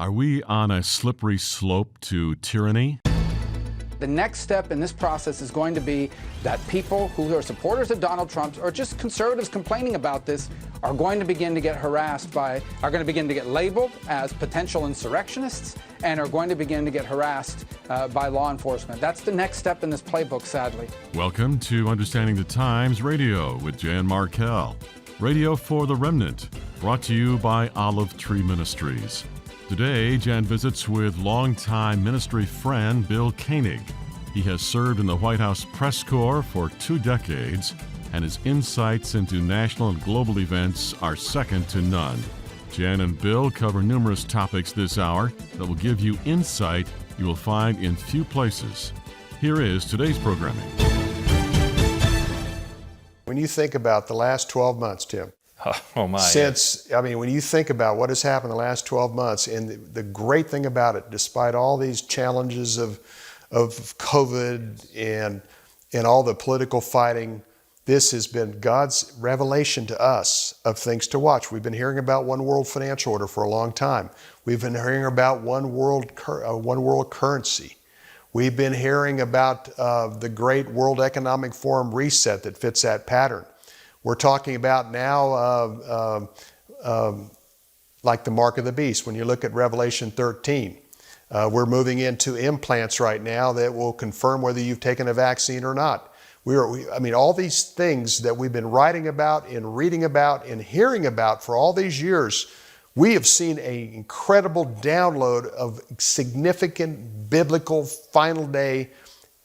Are we on a slippery slope to tyranny? The next step in this process is going to be that people who are supporters of Donald Trump or just conservatives complaining about this are going to begin to get harassed are going to begin to get labeled as potential insurrectionists and are going to begin to get harassed by law enforcement. That's the next step in this playbook, sadly. Welcome to Understanding the Times Radio with Jan Markell. Radio for the Remnant, brought to you by Olive Tree Ministries. Today, Jan visits with longtime ministry friend Bill Koenig. He has served in the White House press corps for 2 decades, and his insights into national and global events are second to none. Jan and Bill cover numerous topics this hour that will give you insight you will find in few places. Here is today's programming. When you think about the last 12 months, Tim, when you think about what has happened the last 12 months, and the great thing about it, despite all these challenges of COVID and all the political fighting, this has been God's revelation to us of things to watch. We've been hearing about one world financial order for a long time. We've been hearing about one world currency. We've been hearing about the great World Economic Forum reset that fits that pattern. We're talking about now like the mark of the beast. When you look at Revelation 13, we're moving into implants right now that will confirm whether you've taken a vaccine or not. All these things that we've been writing about and reading about and hearing about for all these years, we have seen an incredible download of significant biblical final day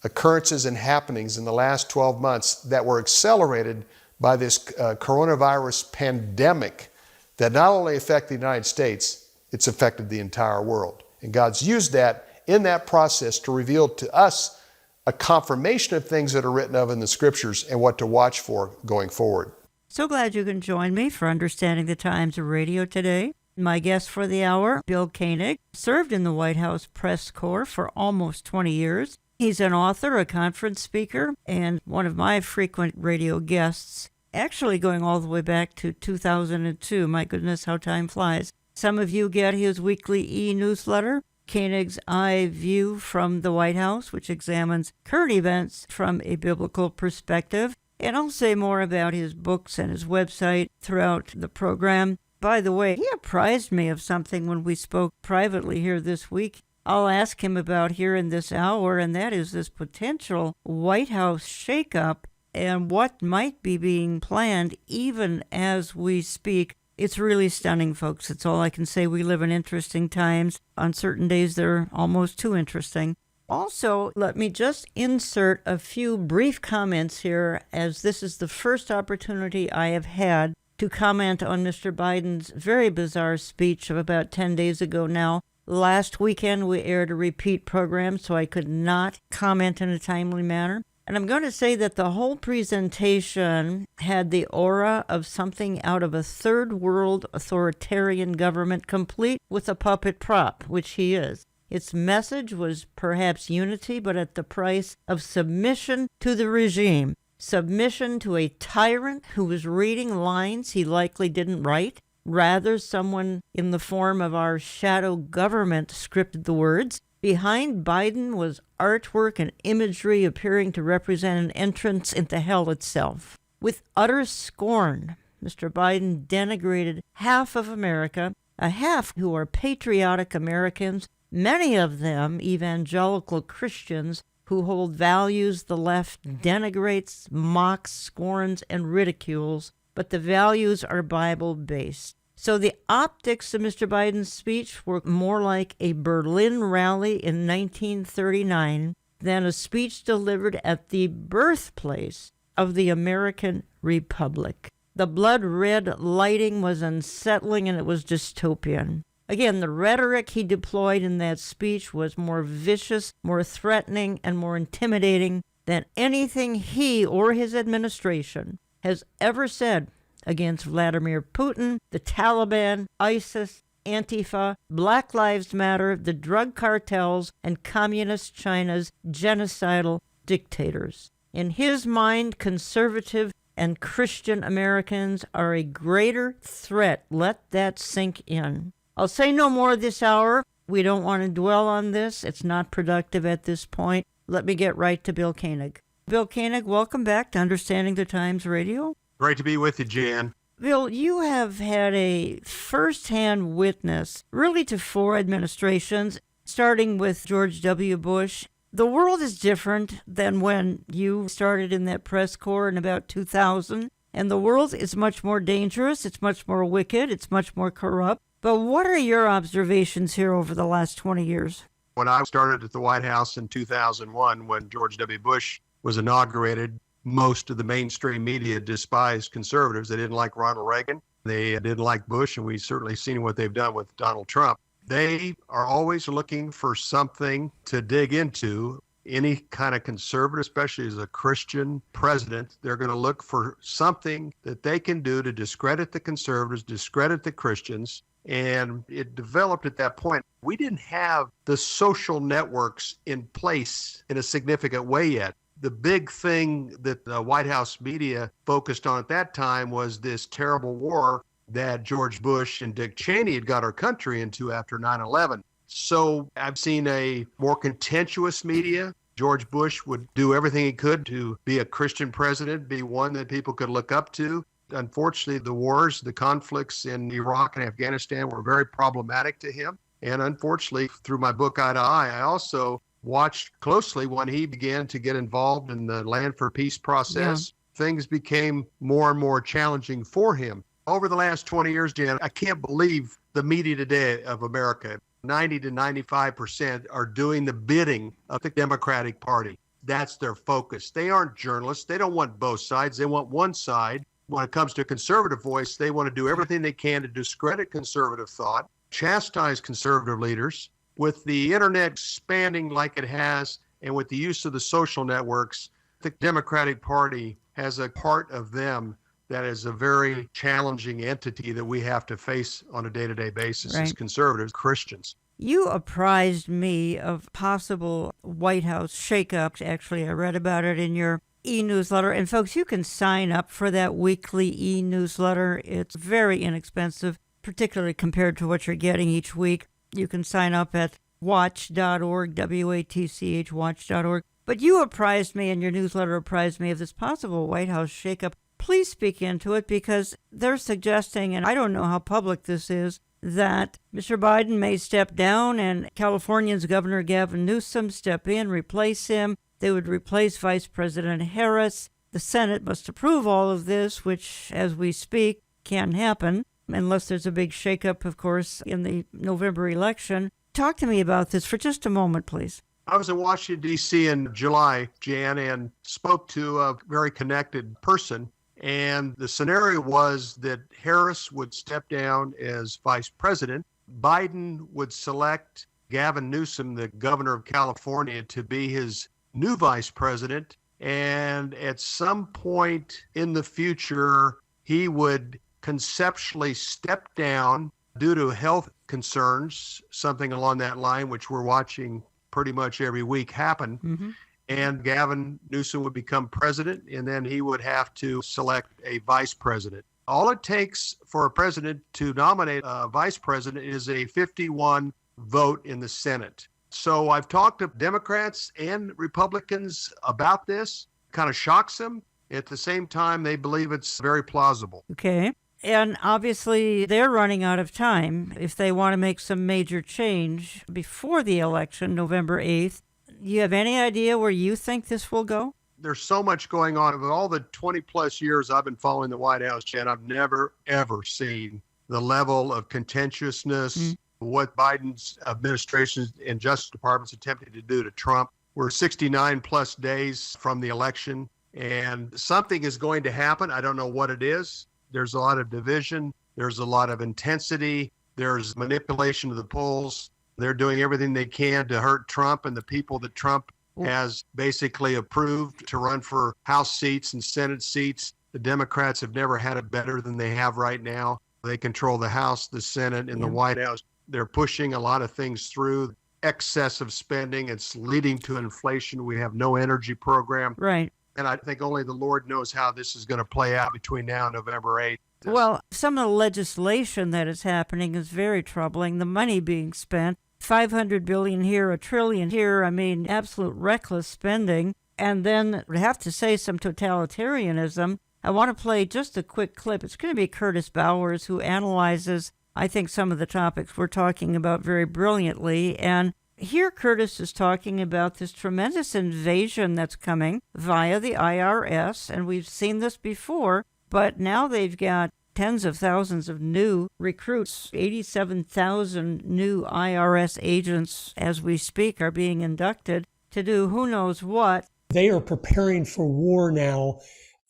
occurrences and happenings in the last 12 months that were accelerated by this coronavirus pandemic that not only affected the United States, it's affected the entire world. And God's used that in that process to reveal to us a confirmation of things that are written of in the scriptures and what to watch for going forward. So glad you can join me for Understanding the Times Radio today. My guest for the hour, Bill Koenig, served in the White House press corps for almost 20 years. He's an author, a conference speaker, and one of my frequent radio guests, actually going all the way back to 2002. My goodness, how time flies. Some of you get his weekly e-newsletter, Koenig's Eye View from the White House, which examines current events from a biblical perspective. And I'll say more about his books and his website throughout the program. By the way, he apprised me of something when we spoke privately here this week. I'll ask him about here in this hour, and that is this potential White House shakeup and what might be being planned even as we speak. It's really stunning, folks. It's all I can say. We live in interesting times. On certain days, they're almost too interesting. Also, let me just insert a few brief comments here, as this is the first opportunity I have had to comment on Mr. Biden's very bizarre speech of about 10 days ago now. Last weekend, we aired a repeat program, so I could not comment in a timely manner. And I'm going to say that the whole presentation had the aura of something out of a third world authoritarian government, complete with a puppet prop, which he is. Its message was perhaps unity, but at the price of submission to the regime, submission to a tyrant who was reading lines he likely didn't write. Rather, someone in the form of our shadow government scripted the words. Behind Biden was artwork and imagery appearing to represent an entrance into hell itself. With utter scorn, Mr. Biden denigrated half of America, a half who are patriotic Americans, many of them evangelical Christians who hold values the left denigrates, mocks, scorns, and ridicules, but the values are Bible-based. So the optics of Mr. Biden's speech were more like a Berlin rally in 1939 than a speech delivered at the birthplace of the American Republic. The blood-red lighting was unsettling and it was dystopian. Again, the rhetoric he deployed in that speech was more vicious, more threatening, and more intimidating than anything he or his administration has ever said against Vladimir Putin, the Taliban, ISIS, Antifa, Black Lives Matter, the drug cartels, and Communist China's genocidal dictators. In his mind, conservative and Christian Americans are a greater threat. Let that sink in. I'll say no more this hour. We don't want to dwell on this. It's not productive at this point. Let me get right to Bill Koenig. Bill Koenig, welcome back to Understanding the Times Radio. Great to be with you, Jan. Bill, you have had a first-hand witness really to 4 administrations, starting with George W. Bush. The world is different than when you started in that press corps in about 2000, and the world is much more dangerous, it's much more wicked, it's much more corrupt. But what are your observations here over the last 20 years? When I started at the White House in 2001, when George W. Bush was inaugurated, most of the mainstream media despised conservatives. They didn't like Ronald Reagan. They didn't like Bush, and we've certainly seen what they've done with Donald Trump. They are always looking for something to dig into. Any kind of conservative, especially as a Christian president, they're going to look for something that they can do to discredit the conservatives, discredit the Christians. And it developed at that point. We didn't have the social networks in place in a significant way yet. The big thing that the White House media focused on at that time was this terrible war that George Bush and Dick Cheney had got our country into after 9/11. So I've seen a more contentious media. George Bush would do everything he could to be a Christian president, be one that people could look up to. Unfortunately, the wars, the conflicts in Iraq and Afghanistan were very problematic to him. And unfortunately, through my book, Eye to Eye, I also watched closely when he began to get involved in the Land for Peace process. Yeah. Things became more and more challenging for him. Over the last 20 years, Jan, I can't believe the media today of America. 90 to 95% are doing the bidding of the Democratic Party. That's their focus. They aren't journalists. They don't want both sides. They want one side. When it comes to conservative voice, they want to do everything they can to discredit conservative thought, chastise conservative leaders. With the internet expanding like it has, and with the use of the social networks, the Democratic Party has a part of them that is a very challenging entity that we have to face on a day-to-day basis as conservatives, Christians. You apprised me of possible White House shakeups. Actually, I read about it in your e-newsletter. And folks, you can sign up for that weekly e-newsletter. It's very inexpensive, particularly compared to what you're getting each week. You can sign up at watch.org, W-A-T-C-H, watch.org. But you apprised me, and your newsletter apprised me of this possible White House shakeup. Please speak into it, because they're suggesting, and I don't know how public this is, that Mr. Biden may step down and California's Governor Gavin Newsom step in, replace him. They would replace Vice President Harris. The Senate must approve all of this, which, as we speak, can't happen unless there's a big shakeup, of course, in the November election. Talk to me about this for just a moment, please. I was in Washington, D.C. in July, Jan, and spoke to a very connected person. And the scenario was that Harris would step down as vice president. Biden would select Gavin Newsom, the governor of California, to be his new vice president. And at some point in the future, he would conceptually step down due to health concerns, something along that line, which we're watching pretty much every week happen. Mm-hmm. And Gavin Newsom would become president, and then he would have to select a vice president. All it takes for a president to nominate a vice president is a 51 vote in the Senate. So I've talked to Democrats and Republicans about this. Kind of shocks them. At the same time, they believe it's very plausible. Okay. And obviously, they're running out of time if they want to make some major change before the election, November 8th. You have any idea where you think this will go? There's so much going on. Of all the 20-plus years I've been following the White House, Jen, I've never, ever seen the level of contentiousness, what Biden's administration and Justice Department's attempting to do to Trump. We're 69-plus days from the election, and something is going to happen. I don't know what it is. There's a lot of division. There's a lot of intensity. There's manipulation of the polls. They're doing everything they can to hurt Trump and the people that Trump has basically approved to run for House seats and Senate seats. The Democrats have never had it better than they have right now. They control the House, the Senate, and the White House. They're pushing a lot of things through. Excessive spending. It's leading to inflation. We have no energy program. Right. And I think only the Lord knows how this is going to play out between now and November 8th. this. Well, some of the legislation that is happening is very troubling. The money being spent, $500 billion here, $1 trillion here. I mean, absolute reckless spending. And then I have to say some totalitarianism. I want to play just a quick clip. It's going to be Curtis Bowers, who analyzes, I think, some of the topics we're talking about very brilliantly. And here Curtis is talking about this tremendous invasion that's coming via the IRS. And we've seen this before, but now they've got tens of thousands of new recruits. 87,000 new IRS agents, as we speak, are being inducted to do who knows what. They are preparing for war now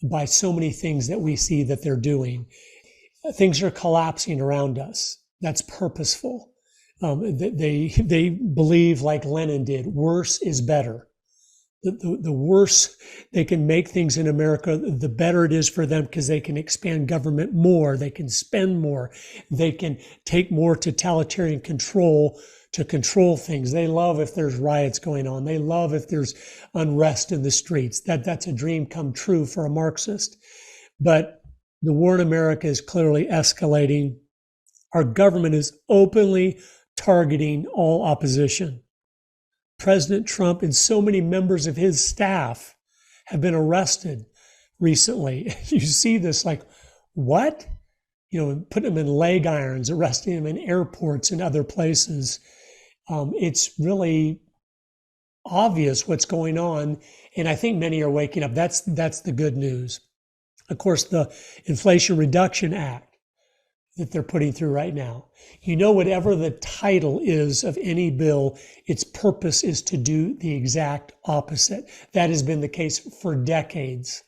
by so many things that we see that they're doing. Things are collapsing around us. That's purposeful. They believe, like Lenin did, worse is better. The worse they can make things in America, the better it is for them, because they can expand government more, they can spend more, they can take more totalitarian control to control things. They love if there's riots going on. They love if there's unrest in the streets. That's a dream come true for a Marxist. But the war in America is clearly escalating. Our government is openly targeting all opposition. President Trump and so many members of his staff have been arrested recently. You see this like, what? Putting them in leg irons, arresting them in airports and other places. It's really obvious what's going on, and I think many are waking up. That's the good news. Of course, the Inflation Reduction Act that they're putting through right now. Whatever the title is of any bill, its purpose is to do the exact opposite. That has been the case for decades.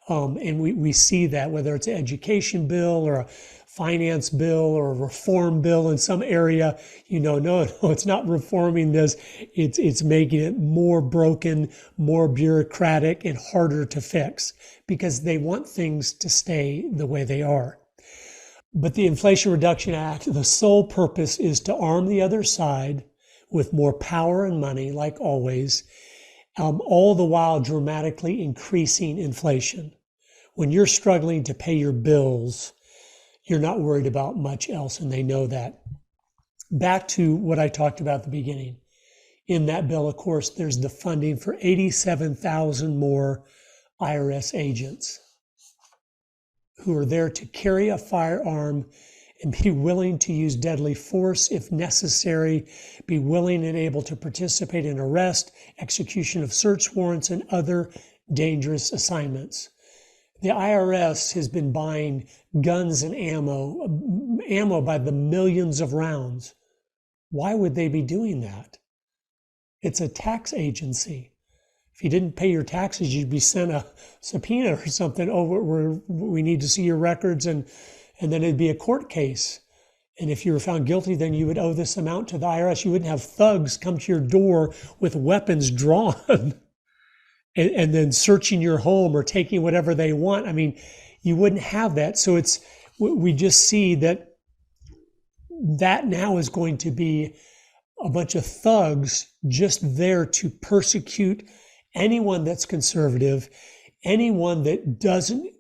And we see that, whether it's an education bill or a finance bill or a reform bill in some area, no, it's not reforming this. It's making it more broken, more bureaucratic, and harder to fix because they want things to stay the way they are. But the Inflation Reduction Act, the sole purpose is to arm the other side with more power and money, like always, all the while dramatically increasing inflation. When you're struggling to pay your bills, you're not worried about much else, and they know that. Back to what I talked about at the beginning. In that bill, of course, there's the funding for 87,000 more IRS agents who are there to carry a firearm and be willing to use deadly force if necessary, be willing and able to participate in arrest, execution of search warrants, and other dangerous assignments. The IRS has been buying guns and ammo by the millions of rounds. Why would they be doing that? It's a tax agency. If you didn't pay your taxes, you'd be sent a subpoena or something over where we need to see your records, and then it'd be a court case. And if you were found guilty, then you would owe this amount to the IRS. You wouldn't have thugs come to your door with weapons drawn and then searching your home or taking whatever they want. I mean, you wouldn't have that. So we just see that now is going to be a bunch of thugs just there to persecute anyone that's conservative, anyone that doesn't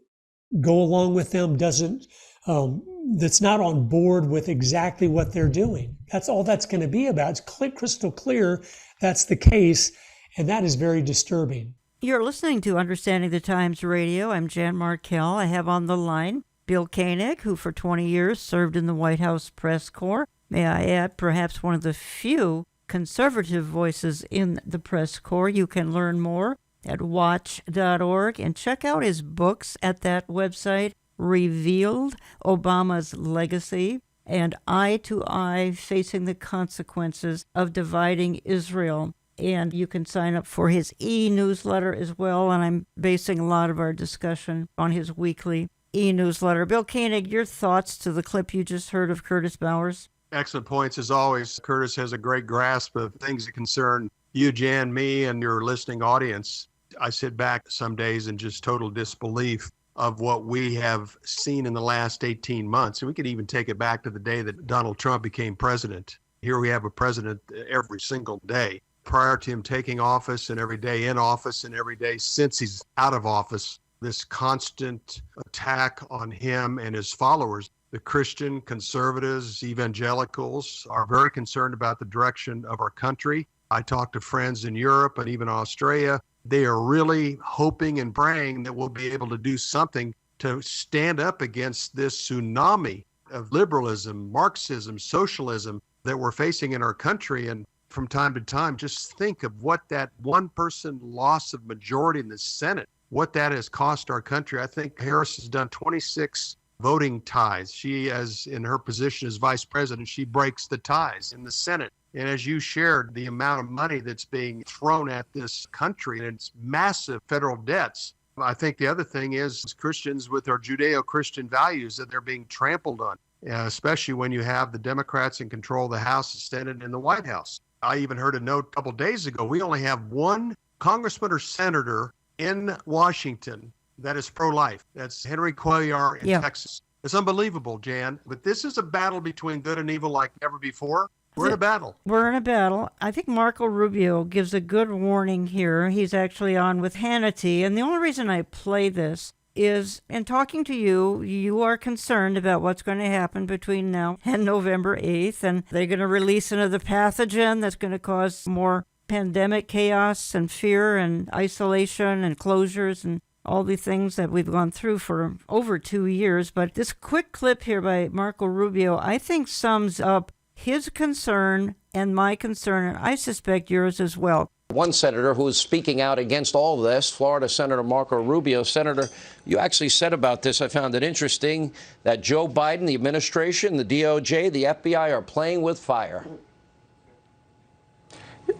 go along with them, that's not on board with exactly what they're doing. That's all that's going to be about. It's crystal clear that's the case, and that is very disturbing. You're listening to Understanding the Times Radio. I'm Jan Markell. I have on the line Bill Koenig, who for 20 years served in the White House press corps. May I add, perhaps one of the few conservative voices in the press corps. You can learn more at watch.org and check out his books at that website, Revealed, Obama's Legacy, and Eye to Eye, Facing the Consequences of Dividing Israel. And you can sign up for his e-newsletter as well, and I'm basing a lot of our discussion on his weekly e-newsletter. Bill Koenig, your thoughts to the clip you just heard of Curtis Bowers? Excellent points as always. Curtis has a great grasp of things that concern you, Jan, me, and your listening audience. I sit back some days in just total disbelief of what we have seen in the last 18 months. And we could even take it back to the day that Donald Trump became president. Here we have a president every single day. Prior to him taking office and every day in office and every day since he's out of office, this constant attack on him and his followers. The Christian conservatives, evangelicals are very concerned about the direction of our country. I talk to friends in Europe and even Australia. They are really hoping and praying that we'll be able to do something to stand up against this tsunami of liberalism, Marxism, socialism that we're facing in our country. And from time to time, just think of what that one person loss of majority in the Senate, what that has cost our country. I think Harris has done 26 voting ties. She, as in her position as vice president, she breaks the ties in the Senate. And as you shared, the amount of money that's being thrown at this country and its massive federal debts. I think the other thing is Christians with our Judeo-Christian values that they're being trampled on, especially when you have the Democrats in control of the House, the Senate, and the White House. I even heard a note a couple days ago. We only have one congressman or senator in Washington that is pro-life. That's Henry Cuellar in Texas. It's unbelievable, Jan. But this is a battle between good and evil like never before. We're in a battle. We're in a battle. I think Marco Rubio gives a good warning here. He's actually on with Hannity. And the only reason I play this is, in talking to you, you are concerned about what's going to happen between now and November 8th. And they're going to release another pathogen that's going to cause more pandemic chaos and fear and isolation and closures and all the things that we've gone through for over 2 years. But this quick clip here by Marco Rubio, I think sums up his concern and my concern, and I suspect yours as well. One senator who is speaking out against all of this, Florida Senator Marco Rubio. Senator, you actually said about this, I found it interesting, that Joe Biden, the administration, the DOJ, the FBI are playing with fire.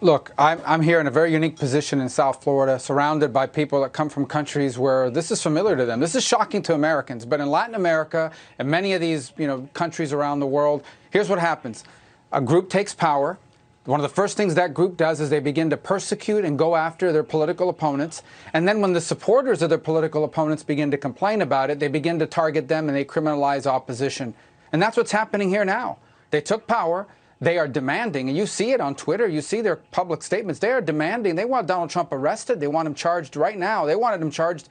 Look, I'm here in a very unique position in South Florida, surrounded by people that come from countries where this is familiar to them. This is shocking to Americans. But in Latin America and many of these, countries around the world, here's what happens. A group takes power. One of the first things that group does is they begin to persecute and go after their political opponents. And then when the supporters of their political opponents begin to complain about it, they begin to target them and they criminalize opposition. And that's what's happening here now. They took power. They are demanding, and you see it on Twitter, you see their public statements, they are demanding, they want Donald Trump arrested, they want him charged right now. They wanted him charged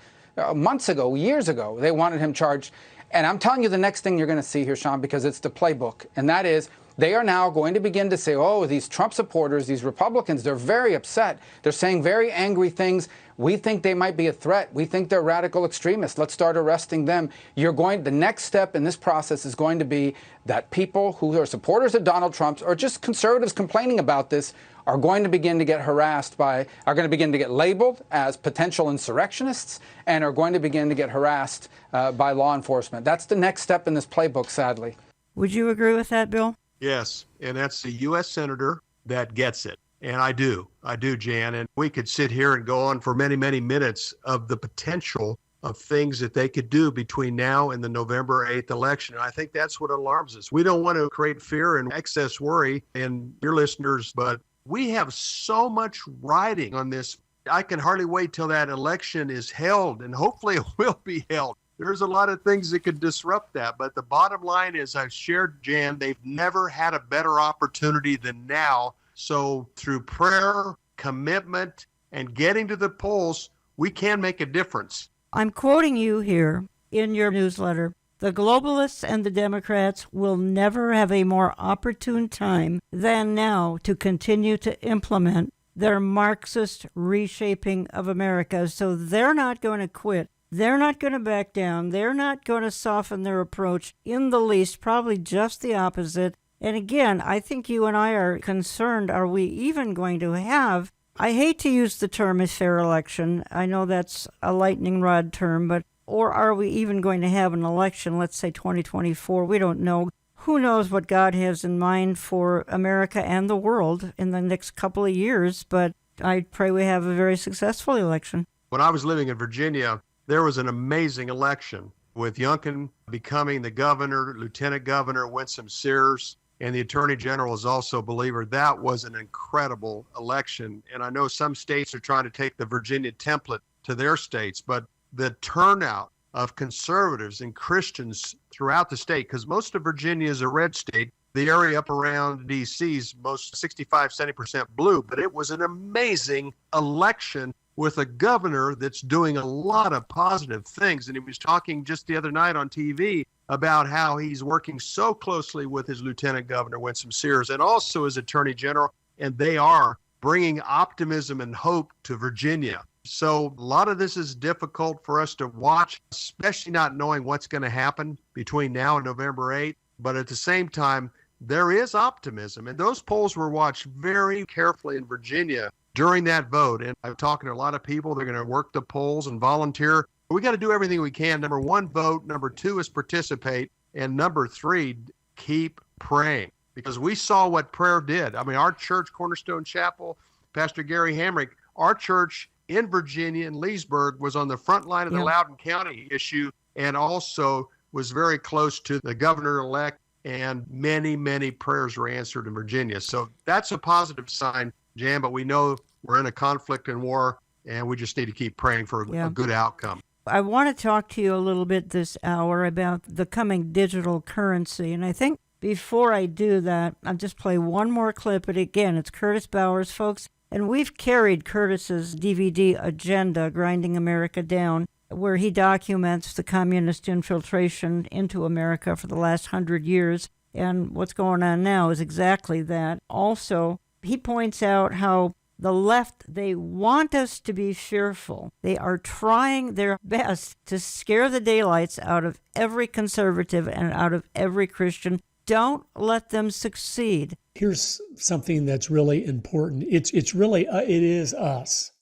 months ago, years ago, they wanted him charged. And I'm telling you the next thing you're going to see here, Sean, because it's the playbook, and that is they are now going to begin to say, oh, these Trump supporters, these Republicans, they're very upset. They're saying very angry things. We think they might be a threat. We think they're radical extremists. Let's start arresting them. The next step in this process is going to be that people who are supporters of Donald Trump or just conservatives complaining about this are going to begin to get harassed are going to begin to get labeled as potential insurrectionists and are going to begin to get harassed by law enforcement. That's the next step in this playbook, sadly. Would you agree with that, Bill? Yes, and that's the U.S. Senator that gets it. And I do, Jan. And we could sit here and go on for many, many minutes of the potential of things that they could do between now and the November 8th election. And I think that's what alarms us. We don't want to create fear and excess worry in your listeners, but we have so much riding on this. I can hardly wait till that election is held, and hopefully it will be held. There's a lot of things that could disrupt that. But the bottom line is, I've shared, Jan, they've never had a better opportunity than now. So through prayer, commitment, and getting to the polls, we can make a difference. I'm quoting you here in your newsletter. The globalists and the Democrats will never have a more opportune time than now to continue to implement their Marxist reshaping of America. So they're not going to quit. They're not going to back down. They're not going to soften their approach in the least, probably just the opposite. And again, I think you and I are concerned, are we even going to have, I hate to use the term a fair election. I know that's a lightning rod term, but or are we even going to have an election, let's say 2024? We don't know. Who knows what God has in mind for America and the world in the next couple of years, but I pray we have a very successful election. When I was living in Virginia, there was an amazing election with Youngkin becoming the governor, Lieutenant Governor Winsome Sears, and the Attorney General is also a believer. That was an incredible election. And I know some states are trying to take the Virginia template to their states, but the turnout of conservatives and Christians throughout the state, because most of Virginia is a red state, the area up around D.C. is most 65, 70% blue, but it was an amazing election. with a governor that's doing a lot of positive things. And he was talking just the other night on TV about how he's working so closely with his lieutenant governor, Winsome Sears, and also his attorney general, and they are bringing optimism and hope to Virginia. So a lot of this is difficult for us to watch, especially not knowing what's going to happen between now and November 8th. But at the same time, there is optimism. And those polls were watched very carefully in Virginia during that vote. And I'm talking to a lot of people. They're going to work the polls and volunteer. We got to do everything we can. Number one, vote. Number two is participate. And number three, keep praying. Because we saw what prayer did. I mean, our church, Cornerstone Chapel, Pastor Gary Hamrick, our church in Virginia, in Leesburg, was on the front line of the Loudoun County issue and also was very close to the governor-elect, and many, many prayers were answered in Virginia. So that's a positive sign, Jan, but we know we're in a conflict and war, and we just need to keep praying for a good outcome. I want to talk to you a little bit this hour about the coming digital currency, and I think before I do that, I'll just play one more clip, and again, it's Curtis Bowers, folks. And we've carried Curtis's DVD Agenda, Grinding America Down, where he documents the communist infiltration into America for the last 100 years. And what's going on now is exactly that. Also, he points out how the left, they want us to be fearful. They are trying their best to scare the daylights out of every conservative and out of every Christian. Don't let them succeed. Here's something that's really important. It's really, it is us.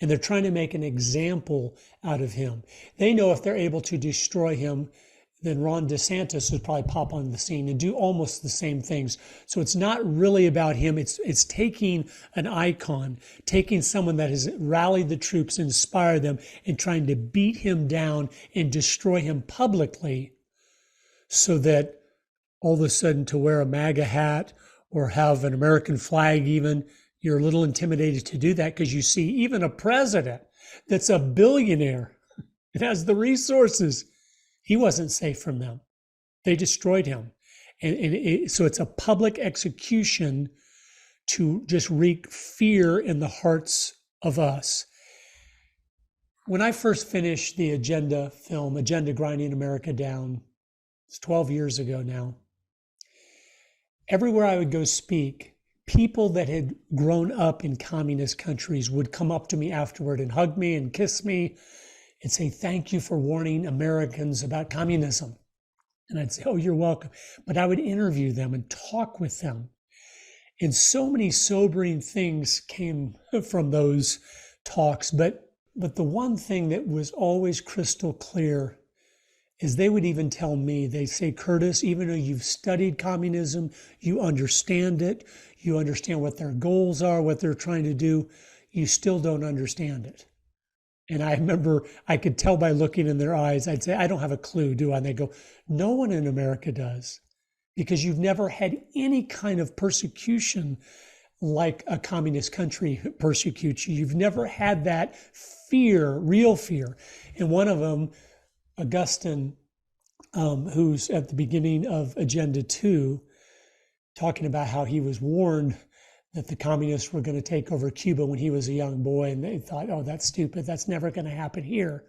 And they're trying to make an example out of him. They know if they're able to destroy him, then Ron DeSantis would probably pop on the scene and do almost the same things. So it's not really about him. It's taking an icon, taking someone that has rallied the troops, inspired them, and trying to beat him down and destroy him publicly so that all of a sudden to wear a MAGA hat or have an American flag even, you're a little intimidated to do that because you see even a president that's a billionaire and has the resources. He wasn't safe from them. They destroyed him. So it's a public execution to just wreak fear in the hearts of us. When I first finished the Agenda film, Agenda Grinding America Down, it's 12 years ago now, everywhere I would go speak, people that had grown up in communist countries would come up to me afterward and hug me and kiss me and say, thank you for warning Americans about communism. And I'd say, oh, you're welcome. But I would interview them and talk with them. And so many sobering things came from those talks. But the one thing that was always crystal clear is they would even tell me, they say, Curtis, even though you've studied communism, you understand it, you understand what their goals are, what they're trying to do, you still don't understand it. And I remember I could tell by looking in their eyes, I'd say, I don't have a clue, do I? And they go, no one in America does, because you've never had any kind of persecution like a communist country persecutes you. You've never had that fear, real fear. And one of them, Augustine, who's at the beginning of Agenda 2, talking about how he was warned that the communists were going to take over Cuba when he was a young boy, and they thought, oh, that's stupid, that's never going to happen here.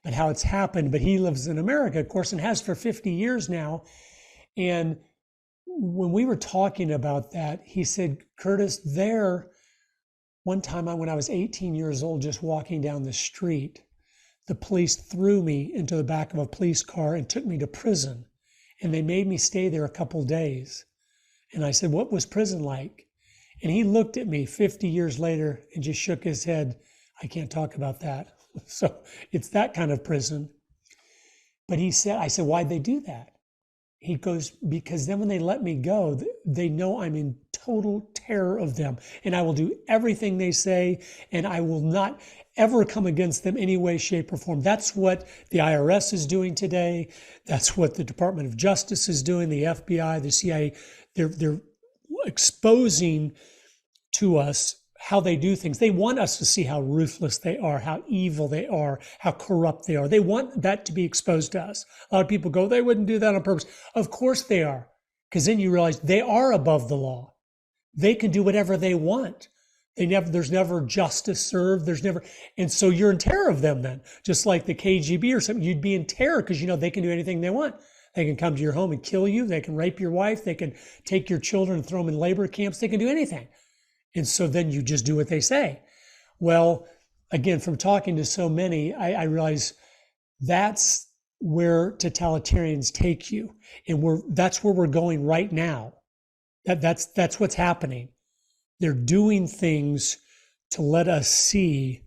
But how it's happened, but he lives in America, of course, and has for 50 years now. And when we were talking about that, he said, Curtis, one time when I was 18 years old, just walking down the street, the police threw me into the back of a police car and took me to prison. And they made me stay there a couple days. And I said, what was prison like? And he looked at me 50 years later and just shook his head. I can't talk about that. So it's that kind of prison. But I said, why'd they do that? He goes, because then when they let me go, they know I'm in total terror of them. And I will do everything they say, and I will not ever come against them any way, shape, or form. That's what the IRS is doing today. That's what the Department of Justice is doing, the FBI, the CIA. They're exposing to us how they do things. They want us to see how ruthless they are, how evil they are, how corrupt they are. They want that to be exposed to us. A lot of people go, they wouldn't do that on purpose. Of course they are, because then you realize they are above the law. They can do whatever they want. There's never justice served. And so you're in terror of them then, just like the KGB or something. You'd be in terror because they can do anything they want. They can come to your home and kill you. They can rape your wife. They can take your children and throw them in labor camps. They can do anything. And so then you just do what they say. Well, again, from talking to so many, I realize that's where totalitarians take you. And that's where we're going right now. That's what's happening. They're doing things to let us see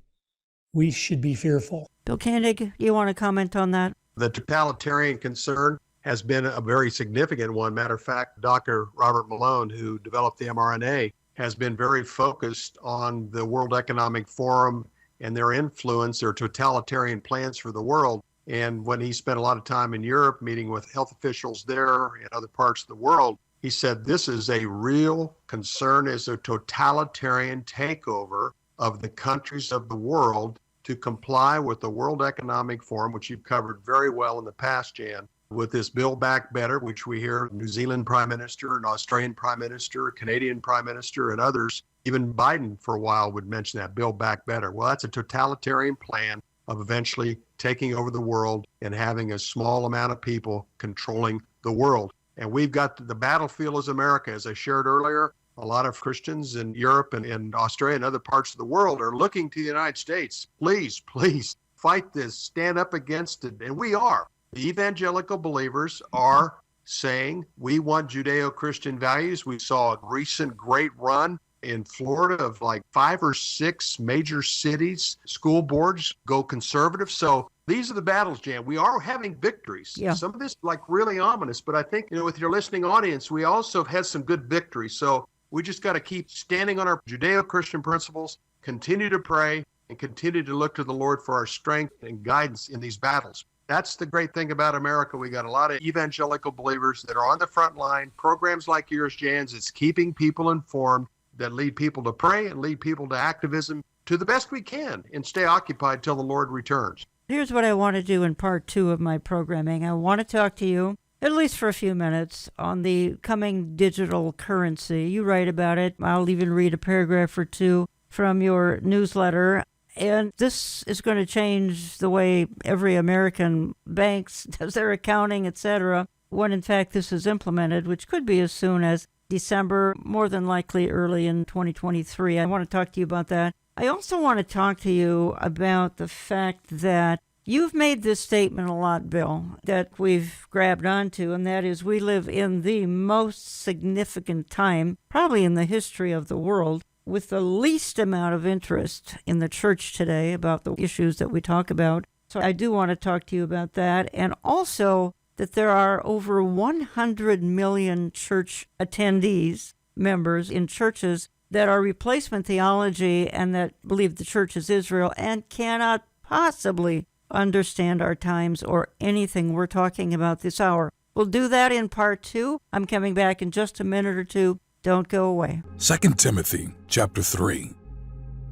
we should be fearful. Bill Koenig, you want to comment on that? The totalitarian concern has been a very significant one. Matter of fact, Dr. Robert Malone, who developed the mRNA, has been very focused on the World Economic Forum and their influence, their totalitarian plans for the world. And when he spent a lot of time in Europe meeting with health officials there and other parts of the world, he said this is a real concern, is a totalitarian takeover of the countries of the world to comply with the World Economic Forum, which you've covered very well in the past, Jan, with this Build Back Better, which we hear New Zealand Prime Minister, an Australian Prime Minister, a Canadian Prime Minister, and others, even Biden for a while would mention that, Build Back Better. Well, that's a totalitarian plan of eventually taking over the world and having a small amount of people controlling the world. And we've got the battlefield as America, as I shared earlier. A lot of Christians in Europe and Australia and other parts of the world are looking to the United States. Please, please fight this, stand up against it. And we are. The evangelical believers are saying we want Judeo-Christian values. We saw a recent great run in Florida of like 5 or 6 major cities, school boards go conservative. So these are the battles, Jan. We are having victories. Yeah. Some of this like really ominous, but I think, with your listening audience, we also have had some good victories. So we just got to keep standing on our Judeo-Christian principles, continue to pray, and continue to look to the Lord for our strength and guidance in these battles. That's the great thing about America. We got a lot of evangelical believers that are on the front line. Programs like yours, Jan's, it's keeping people informed that lead people to pray and lead people to activism to the best we can and stay occupied till the Lord returns. Here's what I want to do in part 2 of my programming. I want to talk to you, at least for a few minutes, on the coming digital currency. You write about it. I'll even read a paragraph or 2 from your newsletter. And this is going to change the way every American banks does their accounting, etc., when in fact this is implemented, which could be as soon as December, more than likely early in 2023. I want to talk to you about that. I also want to talk to you about the fact that you've made this statement a lot, Bill, that we've grabbed onto, and that is we live in the most significant time, probably in the history of the world, with the least amount of interest in the church today about the issues that we talk about. So I do want to talk to you about that, and also that there are over 100 million church attendees, members in churches that are replacement theology and that believe the church is Israel and cannot possibly understand our times or anything we're talking about this hour. We'll do that in part 2. I'm coming back in just a minute or two. Don't go away. 2 Timothy chapter 3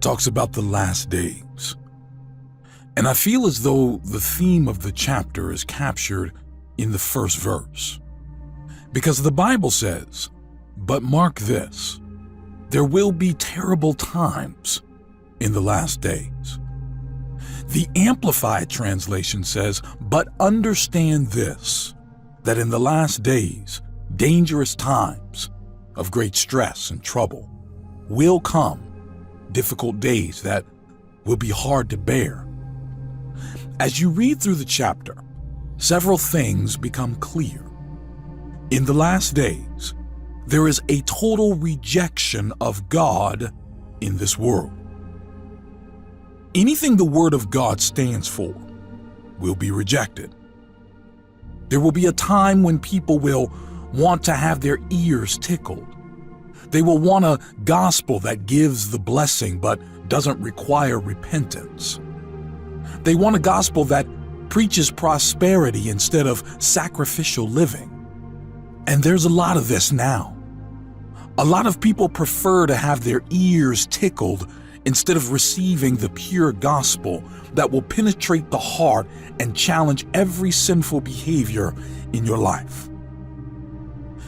talks about the last days. And I feel as though the theme of the chapter is captured in the first verse. Because the Bible says, "But mark this, there will be terrible times in the last days." The Amplified translation says, "But understand this, that in the last days, dangerous times of great stress and trouble will come, difficult days that will be hard to bear." As you read through the chapter, several things become clear. In the last days, there is a total rejection of God in this world. Anything the Word of God stands for will be rejected. There will be a time when people will want to have their ears tickled. They will want a gospel that gives the blessing but doesn't require repentance. They want a gospel that preaches prosperity instead of sacrificial living. And there's a lot of this now. A lot of people prefer to have their ears tickled instead of receiving the pure gospel that will penetrate the heart and challenge every sinful behavior in your life.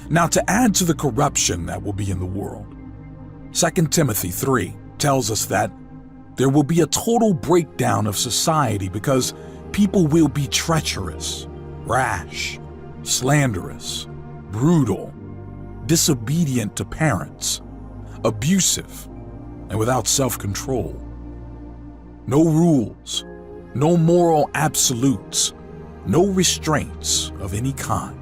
Now, to add to the corruption that will be in the world, 2 Timothy 3 tells us that there will be a total breakdown of society because people will be treacherous, rash, slanderous, brutal, disobedient to parents, abusive, and without self-control. No rules, no moral absolutes, no restraints of any kind.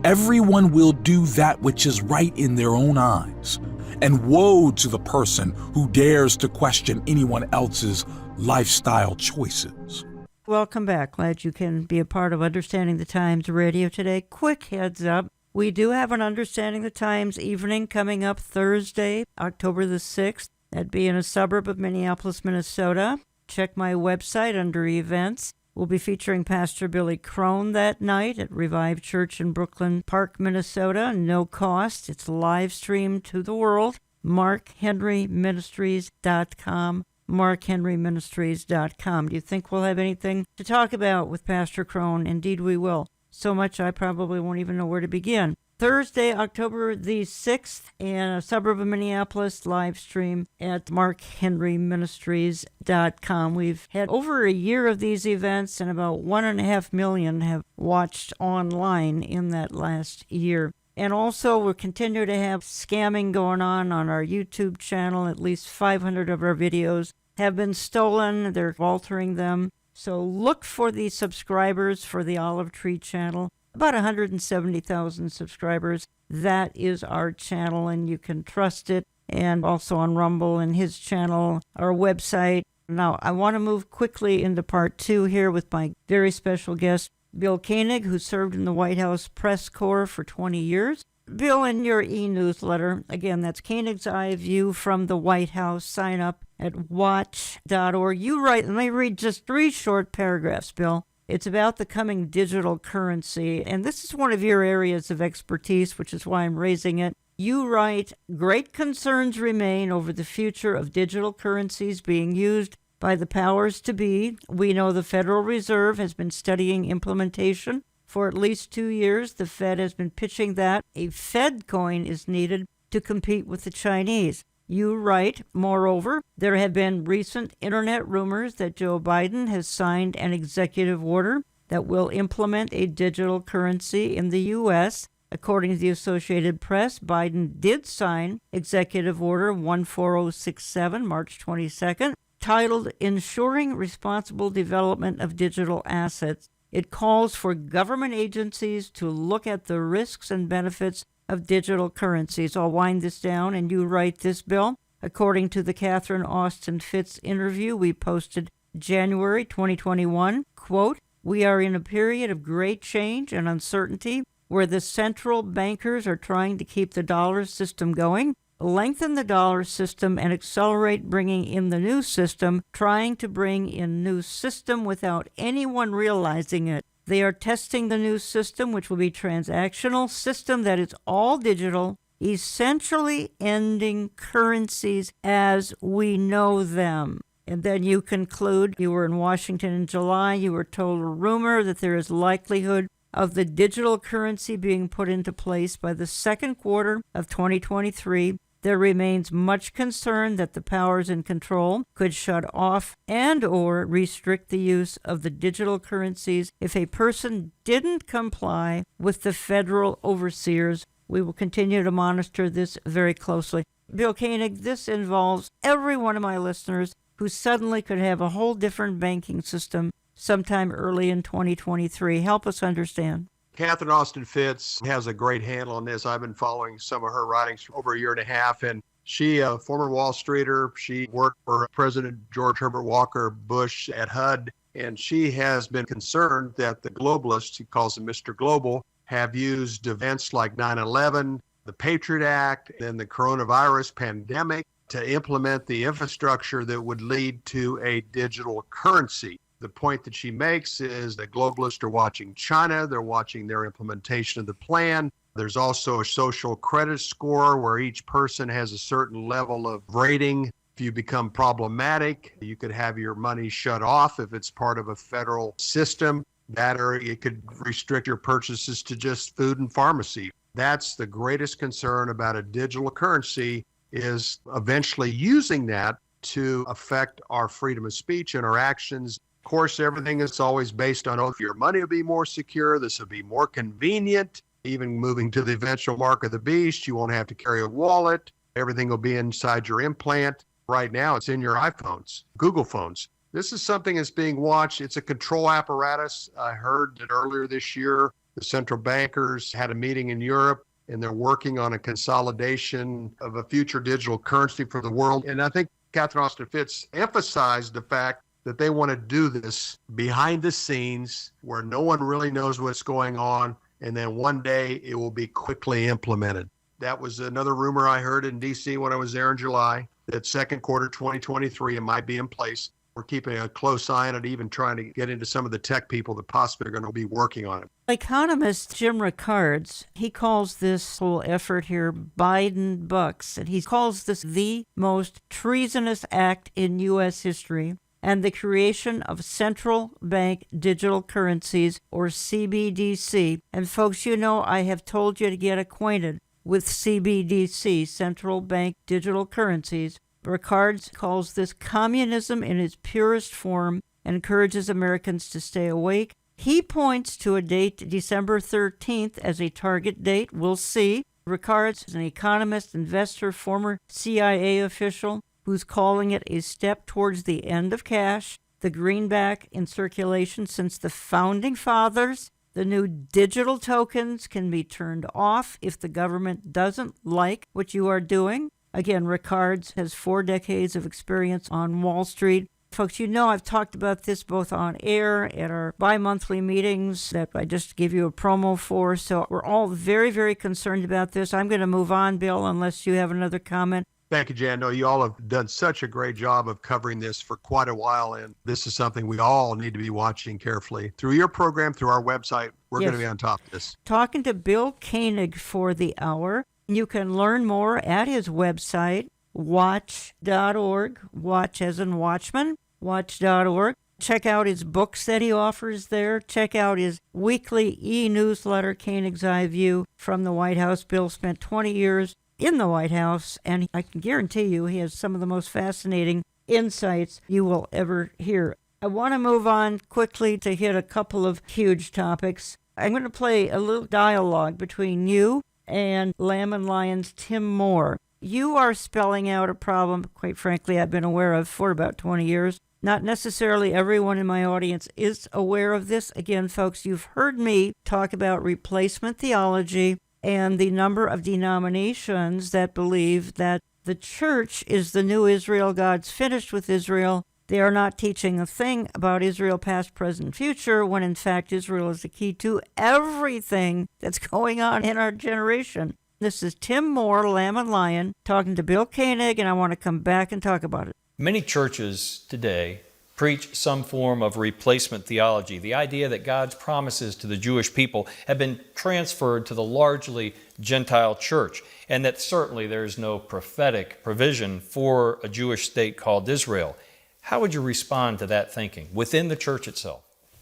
Everyone will do that which is right in their own eyes, and woe to the person who dares to question anyone else's lifestyle choices. Welcome back. Glad you can be a part of Understanding the Times Radio today. Quick heads up. We do have an Understanding the Times evening coming up Thursday, October the 6th. That'd be in a suburb of Minneapolis, Minnesota. Check my website under events. We'll be featuring Pastor Billy Crone that night at Revive Church in Brooklyn Park, Minnesota. No cost. It's live streamed to the world. MarkHenryMinistries.com. MarkHenryMinistries.com. Do you think we'll have anything to talk about with Pastor Crone? Indeed, we will. So much I probably won't even know where to begin. Thursday, October the 6th, in a suburb of Minneapolis, live stream at MarkHenryMinistries.com. We've had over a year of these events, and about 1.5 million have watched online in that last year. And also, we'll continue to have scamming going on our YouTube channel. At least 500 of our videos have been stolen. They're altering them. So look for the subscribers for the Olive Tree channel. About 170,000 subscribers. That is our channel, and you can trust it. And also on Rumble and his channel, our website. Now, I want to move quickly into part 2 here with my very special guest, Bill Koenig, who served in the White House press corps for 20 years. Bill, in your e-newsletter, again, that's Koenig's Eye View from the White House. Sign up at watch.org. You write, let me read just 3 short paragraphs, Bill. It's about the coming digital currency, and this is one of your areas of expertise, which is why I'm raising it. You write, great concerns remain over the future of digital currencies being used by the powers to be. We know the Federal Reserve has been studying implementation for at least 2 years. The Fed has been pitching that a Fed coin is needed to compete with the Chinese. You write, moreover, there have been recent internet rumors that Joe Biden has signed an executive order that will implement a digital currency in the U.S. According to the Associated Press, Biden did sign Executive Order 14067, March 22nd, titled Ensuring Responsible Development of Digital Assets. It calls for government agencies to look at the risks and benefits of digital currencies. I'll wind this down, and you write this, Bill. According to the Catherine Austin Fitts interview we posted January 2021, quote, we are in a period of great change and uncertainty where the central bankers are trying to keep the dollar system going, lengthen the dollar system, and accelerate bringing in the new system, trying to bring in new system without anyone realizing it. They are testing the new system, which will be transactional system that is all digital, essentially ending currencies as we know them. And then you conclude, you were in Washington in July, you were told a rumor that there is likelihood of the digital currency being put into place by the second quarter of 2023. There remains much concern that the powers in control could shut off and or restrict the use of the digital currencies if a person didn't comply with the federal overseers. We will continue to monitor this very closely. Bill Koenig, this involves every one of my listeners who suddenly could have a whole different banking system sometime early in 2023. Help us understand. Catherine Austin Fitts has a great handle on this. I've been following some of her writings for over a year and a half, and she, a former Wall Streeter, she worked for President George Herbert Walker Bush at HUD, and she has been concerned that the globalists, he calls them Mr. Global, have used events like 9/11, the Patriot Act, and the coronavirus pandemic to implement the infrastructure that would lead to a digital currency. The point that she makes is that globalists are watching China. They're watching their implementation of the plan. There's also a social credit score where each person has a certain level of rating. If you become problematic, you could have your money shut off if it's part of a federal system. That, or it could restrict your purchases to just food and pharmacy. That's the greatest concern about a digital currency, is eventually using that to affect our freedom of speech and our actions. Of course, everything is always based on, oh, your money will be more secure, this will be more convenient, even moving to the eventual mark of the beast, you won't have to carry a wallet, everything will be inside your implant. Right now, it's in your iPhones, Google phones. This is something that's being watched. It's a control apparatus. I heard that earlier this year, the central bankers had a meeting in Europe, and they're working on a consolidation of a future digital currency for the world. And I think Catherine Austin Fitts emphasized the fact that they want to do this behind the scenes where no one really knows what's going on, and then one day it will be quickly implemented. That was another rumor I heard in D.C. when I was there in July, that second quarter 2023 it might be in place. We're keeping a close eye on it, even trying to get into some of the tech people that possibly are going to be working on it. Economist Jim Rickards, he calls this whole effort here Biden bucks, and he calls this the most treasonous act in U.S. history, and the creation of central bank digital currencies, or CBDC. And folks, you know I have told you to get acquainted with CBDC, central bank digital currencies. Rickards calls this communism in its purest form and encourages Americans to stay awake. He points to a date, December 13th, as a target date. We'll see. Rickards is an economist, investor, former CIA official who's calling it a step towards the end of cash, the greenback in circulation since the founding fathers. The new digital tokens can be turned off if the government doesn't like what you are doing. Again, Rickards has 4 decades of experience on Wall Street. Folks, you know I've talked about this both on air at our bi-monthly meetings that I just gave you a promo for. So we're all very, very concerned about this. I'm going to move on, Bill, unless you have another comment. Thank you, Jan. No, you all have done such a great job of covering this for quite a while, and this is something we all need to be watching carefully. Through your program, through our website, we're going to be on top of this. Talking to Bill Koenig for the hour. You can learn more at his website, watch.org, watch as in watchman, watch.org. Check out his books that he offers there. Check out his weekly e-newsletter, Koenig's Eye View from the White House. Bill spent 20 years in the White House, and I can guarantee you he has some of the most fascinating insights you will ever hear. I want to move on quickly to hit a couple of huge topics. I'm going to play a little dialogue between you and Lamb and Lion's Tim Moore. You are spelling out a problem, quite frankly, I've been aware of for about 20 years. Not necessarily everyone in my audience is aware of this. Again, folks, you've heard me talk about replacement theology and the number of denominations that believe that the church is the new Israel. God's finished with Israel. They are not teaching a thing about Israel past, present, future, when in fact Israel is the key to everything that's going on in our generation. This is Tim Moore, Lamb and Lion, talking to Bill Koenig, and I want to come back and talk about it. Many churches today preach some form of replacement theology, the idea that God's promises to the Jewish people have been transferred to the largely Gentile church, and that certainly there's no prophetic provision for a Jewish state called Israel. How would you respond to that thinking within the church itself?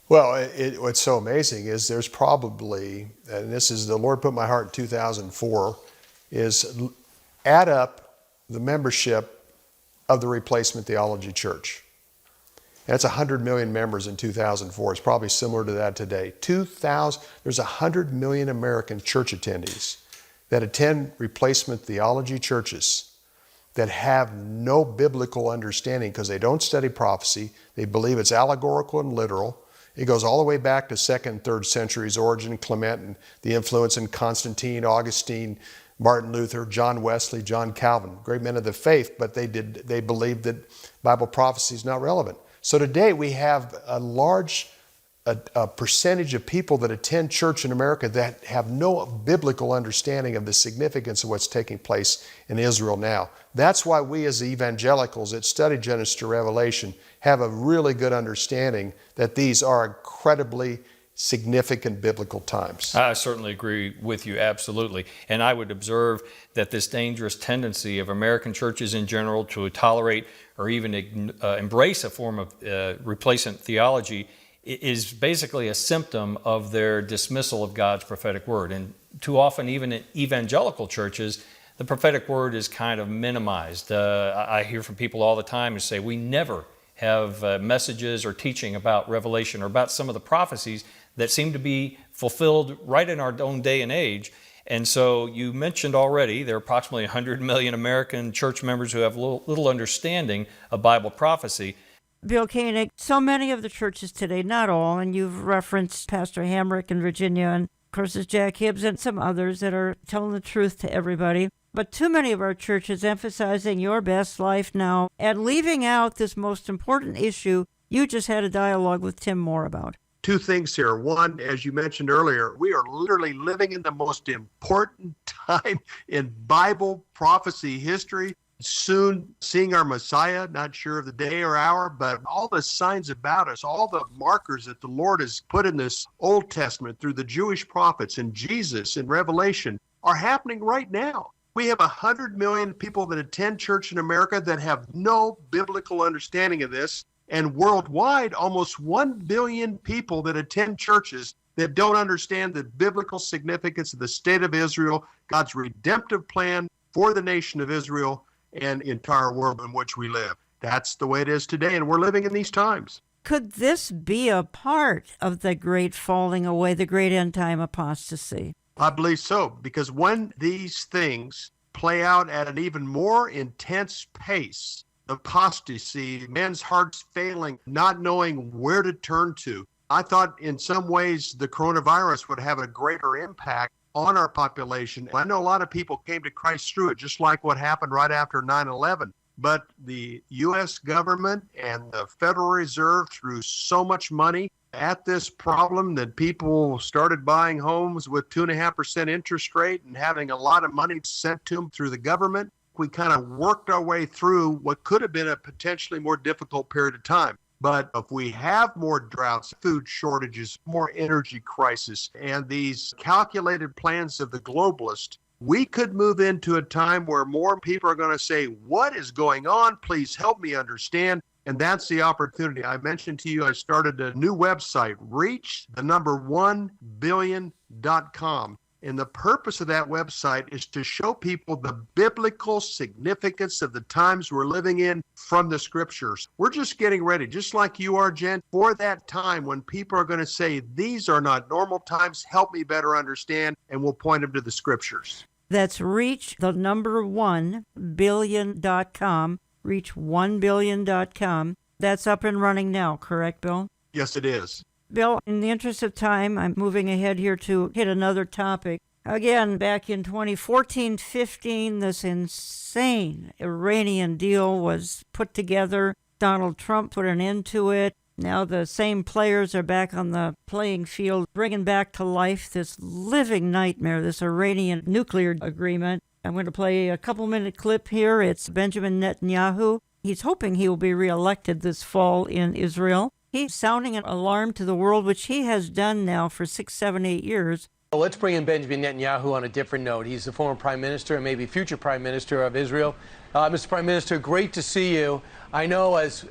Well, what's so amazing is there's probably, and this is the Lord put in my heart in 2004, is add up the membership of the replacement theology church. That's 100 million members in 2004. It's probably similar to that today. There's 100 million American church attendees that attend replacement theology churches that have no biblical understanding because they don't study prophecy. They believe it's allegorical and literal. It goes all the way back to 2nd and 3rd centuries, Origen, Clement, and the influence in Constantine, Augustine, Martin Luther, John Wesley, John Calvin, great men of the faith, but they believed that Bible prophecy is not relevant. So today we have a large percentage of people that attend church in America that have no biblical understanding of the significance of what's taking place in Israel now. That's why we as evangelicals that study Genesis to Revelation have a really good understanding that these are incredibly significant biblical times. I certainly agree with you, absolutely. And I would observe that this dangerous tendency of American churches in general to tolerate or even embrace a form of replacement theology is basically a symptom of their dismissal of God's prophetic word. And too often, even in evangelical churches, the prophetic word is kind of minimized. I hear from people all the time who say we never have messages or teaching about Revelation or about some of the prophecies that seem to be fulfilled right in our own day and age. And so you mentioned already there are approximately 100 million American church members who have little understanding of Bible prophecy. Bill Koenig, so many of the churches today, not all, and you've referenced Pastor Hamrick in Virginia, and of course there's Jack Hibbs and some others that are telling the truth to everybody. But too many of our churches emphasizing your best life now and leaving out this most important issue you just had a dialogue with Tim Moore about. Two things here. One, as you mentioned earlier, we are literally living in the most important time in Bible prophecy history. Soon seeing our Messiah, not sure of the day or hour, but all the signs about us, all the markers that the Lord has put in this Old Testament through the Jewish prophets and Jesus in Revelation are happening right now. We have 100 million people that attend church in America that have no biblical understanding of this. And worldwide, almost 1 billion people that attend churches that don't understand the biblical significance of the state of Israel, God's redemptive plan for the nation of Israel and entire world in which we live. That's the way it is today, and we're living in these times. Could this be a part of the great falling away, the great end time apostasy? I believe so, because when these things play out at an even more intense pace, apostasy, men's hearts failing, not knowing where to turn to, I thought in some ways the coronavirus would have a greater impact on our population. I know a lot of people came to Christ through it, just like what happened right after 9/11. But the U.S. government and the Federal Reserve threw so much money at this problem that people started buying homes with 2.5% interest rate and having a lot of money sent to them through the government. We kind of worked our way through what could have been a potentially more difficult period of time. But if we have more droughts, food shortages, more energy crisis, and these calculated plans of the globalist, we could move into a time where more people are going to say, what is going on? Please help me understand. And that's the opportunity. I mentioned to you, I started a new website, reach1billion.com. And the purpose of that website is to show people the biblical significance of the times we're living in from the scriptures. We're just getting ready, just like you are, Jen, for that time when people are going to say, these are not normal times, help me better understand, and we'll point them to the scriptures. That's reach1billion.com, reach1billion.com. That's up and running now, correct, Bill? Yes, it is. Bill, in the interest of time, I'm moving ahead here to hit another topic. Again, back in 2014-15, this insane Iranian deal was put together. Donald Trump put an end to it. Now the same players are back on the playing field, bringing back to life this living nightmare, this Iranian nuclear agreement. I'm going to play a couple-minute clip here. It's Benjamin Netanyahu. He's hoping he will be reelected this fall in Israel. He's sounding an alarm to the world, which he has done now for 6, 7, 8 years. Well, let's bring in Benjamin Netanyahu on a different note. He's the former prime minister and maybe future prime minister of Israel. Mr. Prime Minister, great to see you. I know as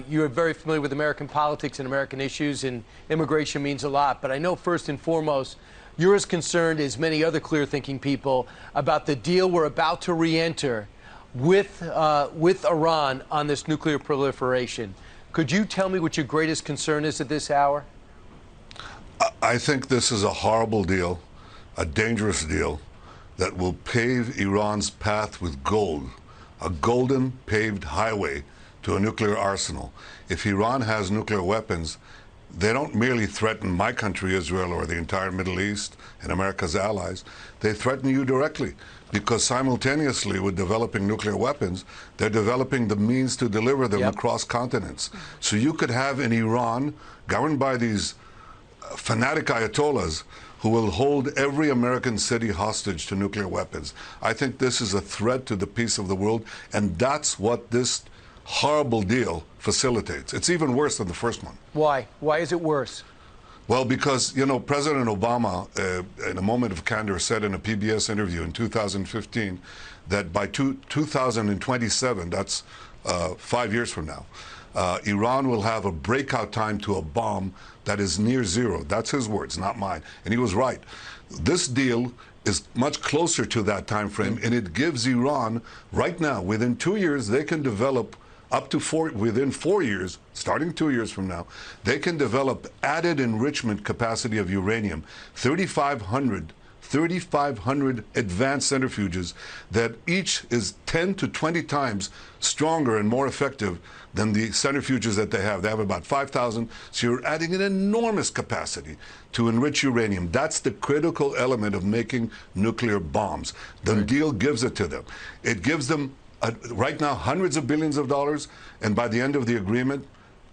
you're very familiar with American politics and American issues, and immigration means a lot. But I know first and foremost, you're as concerned as many other clear-thinking people about the deal we're about to re-enter with Iran on this nuclear proliferation. Could you tell me what your greatest concern is at this hour? I think this is a horrible deal, a dangerous deal that will pave Iran's path with gold, a golden paved highway to a nuclear arsenal. If Iran has nuclear weapons, they don't merely threaten my country, Israel, or the entire Middle East and America's allies. They threaten you directly, because simultaneously with developing nuclear weapons, they're developing the means to deliver them across continents. So you could have in Iran, governed by these fanatic ayatollahs, who will hold every American city hostage to nuclear weapons. I think this is a threat to the peace of the world, and that's what this horrible deal facilitates. It's even worse than the first one. Why? Why is it worse? Well, because, President Obama, in a moment of candor, said in a PBS interview in 2015 that by 2027, that's 5 years from now, Iran will have a breakout time to a bomb that is near zero. That's his words, not mine. And he was right. This deal is much closer to that time frame, and it gives Iran, right now, within 2 years, they can develop within 4 years, starting 2 years from now, they can develop added enrichment capacity of uranium, 3,500 advanced centrifuges that each is 10 to 20 times stronger and more effective than the centrifuges that they have. They have about 5,000, so you're adding an enormous capacity to enrich uranium. That's the critical element of making nuclear bombs. The deal gives it to them. It gives them right now hundreds of billions of dollars, and by the end of the agreement,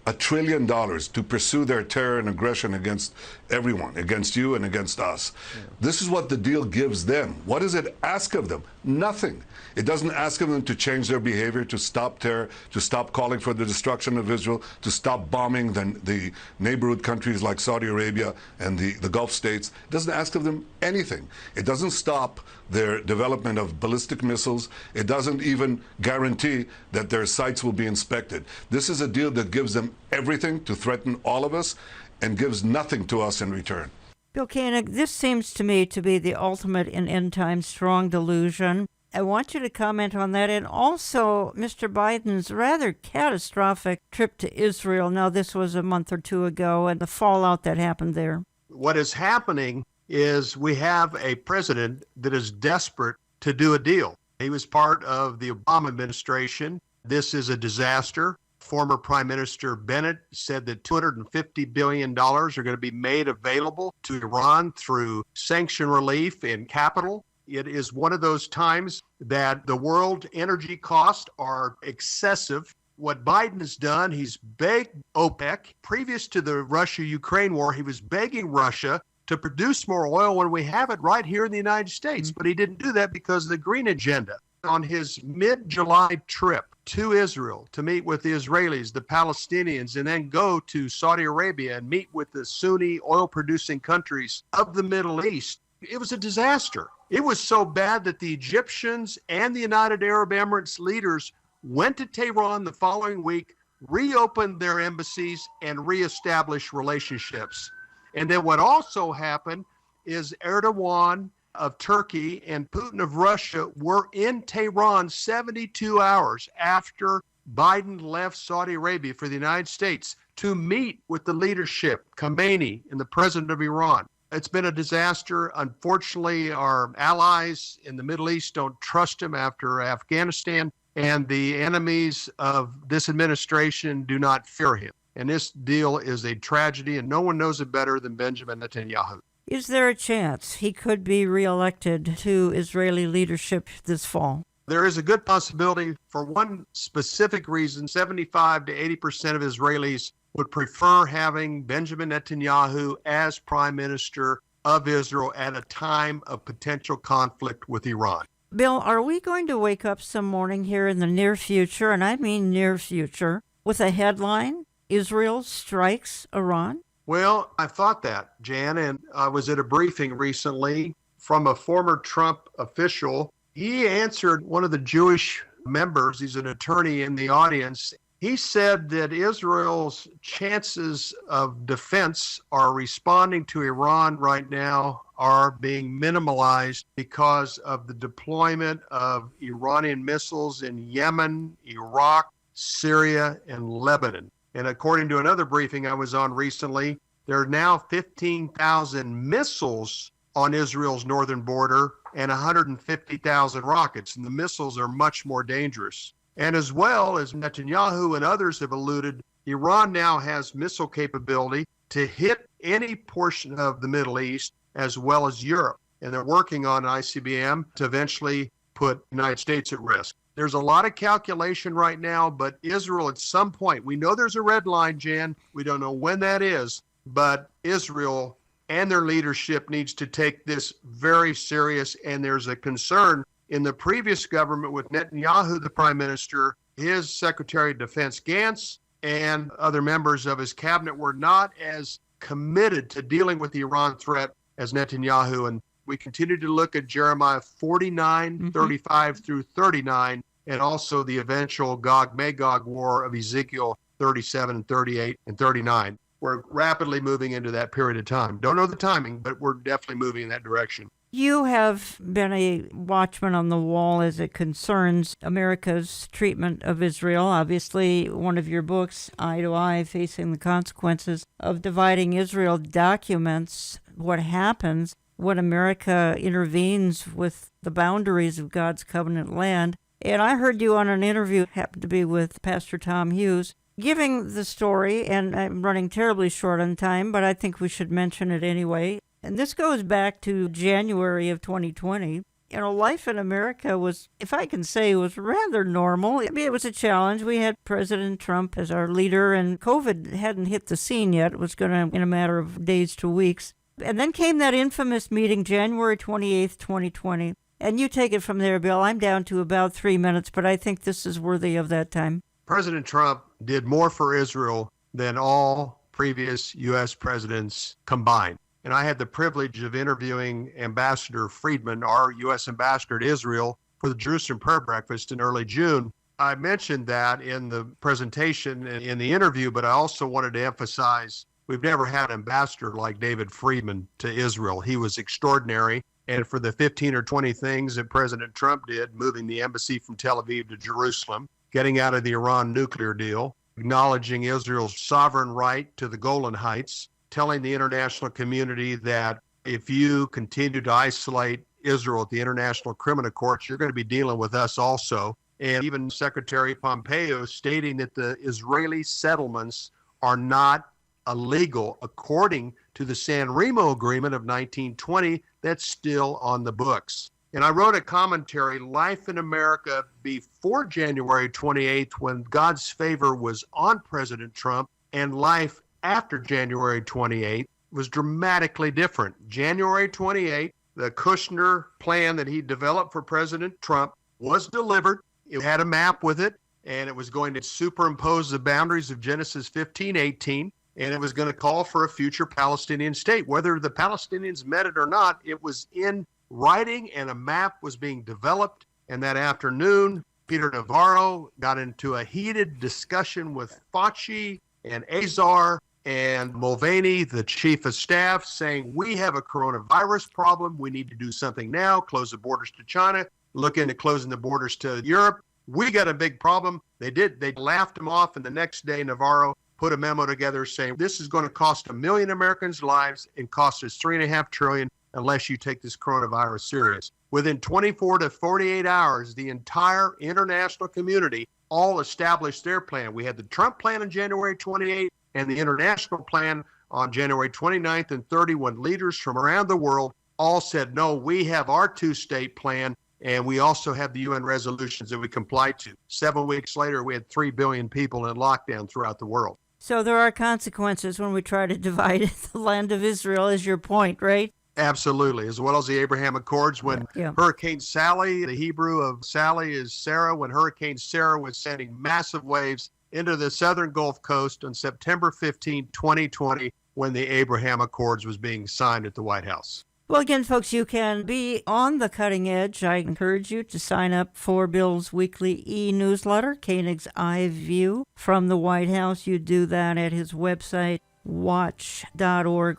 $1 trillion to pursue their terror and aggression against everyone, against you and against us. Yeah. This is what the deal gives them. What does it ask of them? Nothing. It doesn't ask of them to change their behavior, to stop terror, to stop calling for the destruction of Israel, to stop bombing the neighborhood countries like Saudi Arabia and the Gulf states. It doesn't ask of them anything. It doesn't stop their development of ballistic missiles. It doesn't even guarantee that their sites will be inspected. This is a deal that gives them everything to threaten all of us and gives nothing to us in return. Bill Koenig, this seems to me to be the ultimate in end time strong delusion. I want you to comment on that, and also Mr. Biden's rather catastrophic trip to Israel. Now, this was a month or two ago, and the fallout that happened there. What is happening is we have a president that is desperate to do a deal. He was part of the Obama administration. This is a disaster. Former Prime Minister Bennett said that $250 billion are going to be made available to Iran through sanction relief and capital. It is one of those times that the world energy costs are excessive. What Biden has done, he's begged OPEC. Previous to the Russia-Ukraine war, he was begging Russia to produce more oil when we have it right here in the United States. But he didn't do that because of the green agenda. On his mid-July trip to Israel to meet with the Israelis, the Palestinians, and then go to Saudi Arabia and meet with the Sunni oil-producing countries of the Middle East, it was a disaster. It was so bad that the Egyptians and the United Arab Emirates leaders went to Tehran the following week, reopened their embassies, and reestablished relationships. And then what also happened is Erdogan of Turkey and Putin of Russia were in Tehran 72 hours after Biden left Saudi Arabia for the United States to meet with the leadership, Khamenei, and the president of Iran. It's been a disaster. Unfortunately, our allies in the Middle East don't trust him after Afghanistan, and the enemies of this administration do not fear him. And this deal is a tragedy, and no one knows it better than Benjamin Netanyahu. Is there a chance he could be reelected to Israeli leadership this fall? There is a good possibility. For one specific reason, 75 to 80% of Israelis would prefer having Benjamin Netanyahu as prime minister of Israel at a time of potential conflict with Iran. Bill, are we going to wake up some morning here in the near future, and I mean near future, with a headline, Israel strikes Iran? Well, I thought that, Jan, and I was at a briefing recently from a former Trump official. He answered one of the Jewish members, he's an attorney in the audience. He said that Israel's chances of defense are responding to Iran right now are being minimalized because of the deployment of Iranian missiles in Yemen, Iraq, Syria, and Lebanon. And according to another briefing I was on recently, there are now 15,000 missiles on Israel's northern border and 150,000 rockets. And the missiles are much more dangerous. And as well as Netanyahu and others have alluded, Iran now has missile capability to hit any portion of the Middle East as well as Europe. And they're working on ICBM to eventually put the United States at risk. There's a lot of calculation right now, but Israel at some point, we know there's a red line, Jan. We don't know when that is, but Israel and their leadership needs to take this very serious. And there's a concern in the previous government with Netanyahu, the prime minister, his Secretary of Defense Gantz, and other members of his cabinet were not as committed to dealing with the Iran threat as Netanyahu. And we continue to look at Jeremiah 49, 35 through 39, and also the eventual Gog-Magog war of Ezekiel 37, 38, and 39. We're rapidly moving into that period of time. Don't know the timing, but we're definitely moving in that direction. You have been a watchman on the wall as it concerns America's treatment of Israel. Obviously, one of your books, Eye to Eye, Facing the Consequences of Dividing Israel, documents what happens when America intervenes with the boundaries of God's covenant land. And I heard you on an interview, happened to be with Pastor Tom Hughes, giving the story, and I'm running terribly short on time, but I think we should mention it anyway. And this goes back to January of 2020. You know, life in America was, if I can say, was rather normal. I mean, it was a challenge. We had President Trump as our leader, and COVID hadn't hit the scene yet. It was going to, in a matter of days to weeks. And then came that infamous meeting, January 28th, 2020. And you take it from there, Bill. I'm down to about 3 minutes, but I think this is worthy of that time. President Trump did more for Israel than all previous U.S. presidents combined. And I had the privilege of interviewing Ambassador Friedman, our U.S. ambassador to Israel, for the Jerusalem Prayer Breakfast in early June. I mentioned that in the presentation and in the interview, but I also wanted to emphasize we've never had an ambassador like David Friedman to Israel. He was extraordinary. And for the 15 or 20 things that President Trump did, moving the embassy from Tel Aviv to Jerusalem, getting out of the Iran nuclear deal, acknowledging Israel's sovereign right to the Golan Heights, telling the international community that if you continue to isolate Israel at the International Criminal Court, you're going to be dealing with us also. And even Secretary Pompeo stating that the Israeli settlements are not illegal according to the San Remo Agreement of 1920 that's still on the books. And I wrote a commentary, Life in America before January 28th, when God's favor was on President Trump, and life after January 28th was dramatically different. January 28th, the Kushner plan that he developed for President Trump was delivered. It had a map with it, and it was going to superimpose the boundaries of Genesis 15:18, and it was going to call for a future Palestinian state. Whether the Palestinians met it or not, it was in writing, and a map was being developed. And that afternoon, Peter Navarro got into a heated discussion with Fauci and Azar and Mulvaney, the chief of staff, saying, we have a coronavirus problem. We need to do something now, close the borders to China, look into closing the borders to Europe. We got a big problem. They did. They laughed him off. And the next day, Navarro put a memo together saying, this is going to cost 1 million Americans' lives and cost us $3.5 trillion unless you take this coronavirus serious. Within 24 to 48 hours, the entire international community all established their plan. We had the Trump plan on January 28th and the international plan on January 29th and 30, when leaders from around the world all said, no, we have our two-state plan, and we also have the UN resolutions that we comply to. 7 weeks later, we had 3 billion people in lockdown throughout the world. So there are consequences when we try to divide the land of Israel, is your point, right? Absolutely, as well as the Abraham Accords. When Hurricane Sally, the Hebrew of Sally is Sarah, when Hurricane Sarah was sending massive waves into the southern Gulf Coast on September 15, 2020, when the Abraham Accords was being signed at the White House. Well, again, folks, you can be on the cutting edge. I encourage you to sign up for Bill's weekly e-newsletter, Koenig's Eye View from the White House. You do that at his website, watch.org,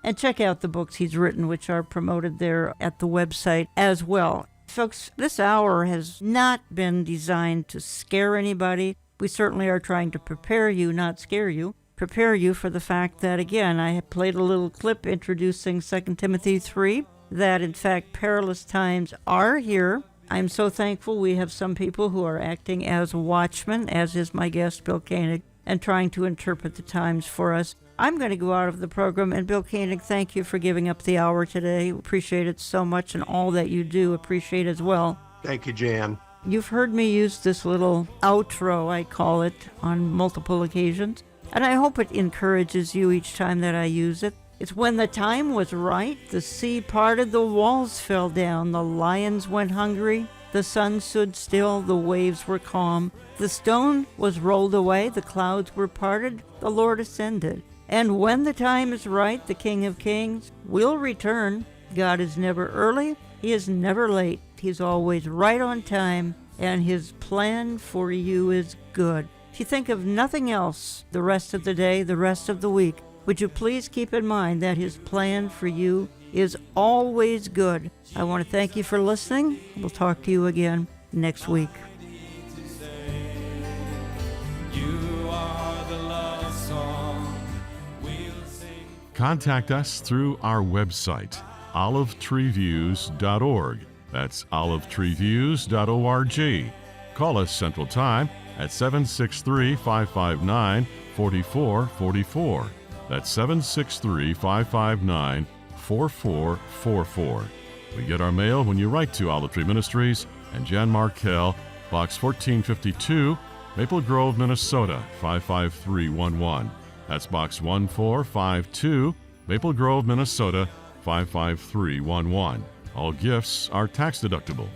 and check out the books he's written, which are promoted there at the website as well. Folks, this hour has not been designed to scare anybody. We certainly are trying to prepare you, not scare you. Prepare you for the fact that, again, I have played a little clip introducing 2 Timothy 3, that in fact perilous times are here. I'm so thankful we have some people who are acting as watchmen, as is my guest, Bill Koenig, and trying to interpret the times for us. I'm going to go out of the program, and Bill Koenig, thank you for giving up the hour today. Appreciate it so much, and all that you do appreciate as well. Thank you, Jan. You've heard me use this little outro, I call it, on multiple occasions, and I hope it encourages you each time that I use it. It's when the time was right, the sea parted, the walls fell down, the lions went hungry, the sun stood still, the waves were calm, the stone was rolled away, the clouds were parted, the Lord ascended. And when the time is right, the King of Kings will return. God is never early. He is never late. He's always right on time, and His plan for you is good. If you think of nothing else the rest of the day, the rest of the week, would you please keep in mind that His plan for you is always good. I want to thank you for listening. We'll talk to you again next week. Contact us through our website, olivetreeviews.org. That's olivetreeviews.org. Call us Central Time at 763-559-4444. That's 763-559-4444. We get our mail when you write to Olive Tree Ministries and Jan Markell, Box 1452, Maple Grove, Minnesota 55311. That's Box 1452, Maple Grove, Minnesota 55311. All gifts are tax deductible.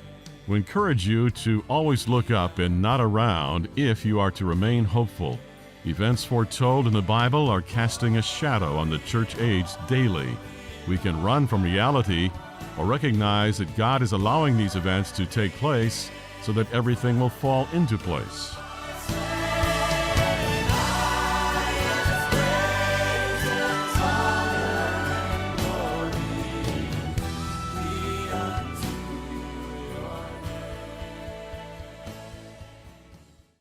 We encourage you to always look up and not around if you are to remain hopeful. Events foretold in the Bible are casting a shadow on the church age daily. We can run from reality or recognize that God is allowing these events to take place so that everything will fall into place.